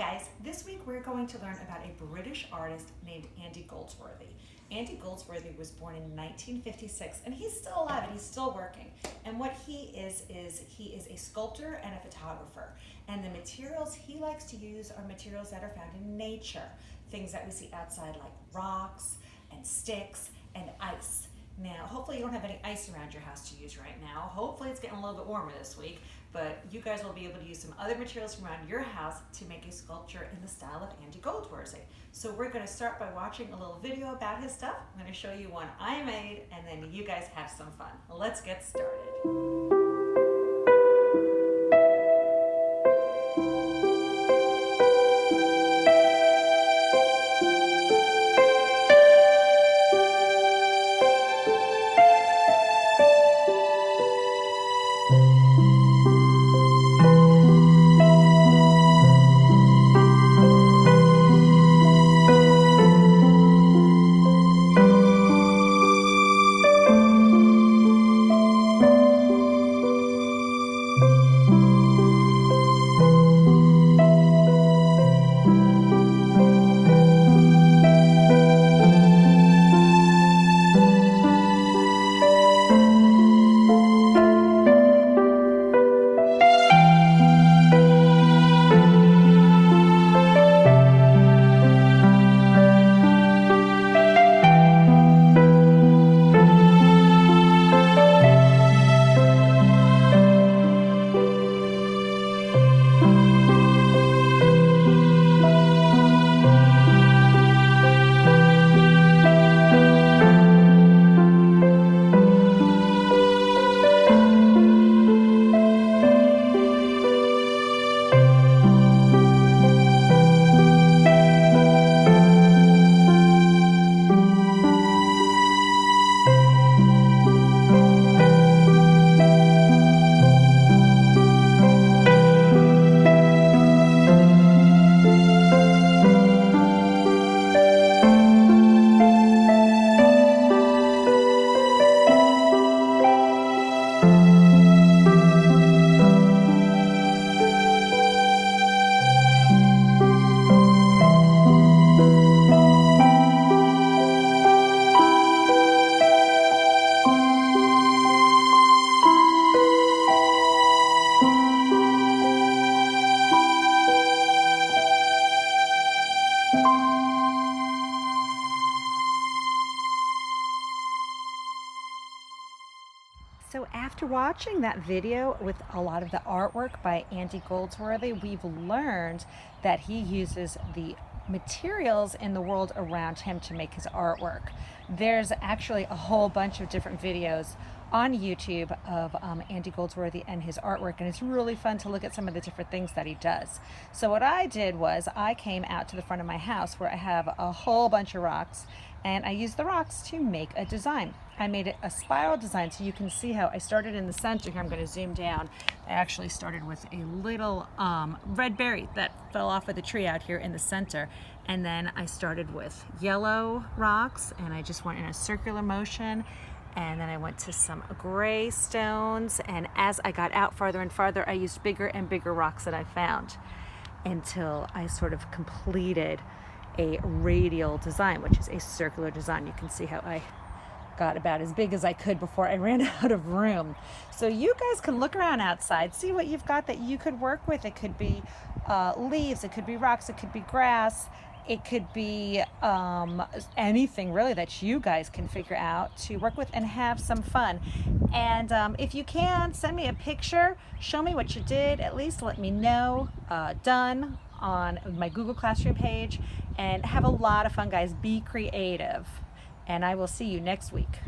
guys, this week we're going to learn about a British artist named Andy Goldsworthy. Andy Goldsworthy was born in 1956 and he's still alive and he's still working. And what he is he is a sculptor and a photographer. And the materials he likes to use are materials that are found in nature. Things that we see outside like rocks and sticks and ice. Now, hopefully you don't have any ice around your house to use right now. Hopefully it's getting a little bit warmer this week, but you guys will be able to use some other materials from around your house to make a sculpture in the style of Andy Goldsworthy. So we're going to start by watching a little video about his stuff. I'm going to show you one I made, and then you guys have some fun. Let's get started. So after watching that video with a lot of the artwork by Andy Goldsworthy, we've learned that he uses the materials in the world around him to make his artwork. There's actually a whole bunch of different videos on YouTube of Andy Goldsworthy and his artwork, and it's really fun to look at some of the different things that he does. So what I did was I came out to the front of my house where I have a whole bunch of rocks, and I used the rocks to make a design. I made it a spiral design, so you can see how I started in the center here. I'm going to zoom down. I actually started with a little red berry that fell off of the tree out here in the center, and then I started with yellow rocks, and I just went in a circular motion. And then I went to some gray stones, and as I got out farther and farther, I used bigger and bigger rocks that I found until I sort of completed a radial design, which is a circular design. You can see how I got about as big as I could before I ran out of room. So you guys can look around outside, see what you've got that you could work with. It could be leaves, it could be rocks, it could be grass. It could be anything really that you guys can figure out to work with and have some fun. And if you can, send me a picture, show me what you did, at least let me know, done on my Google Classroom page. And have a lot of fun, guys. Be creative. And I will see you next week.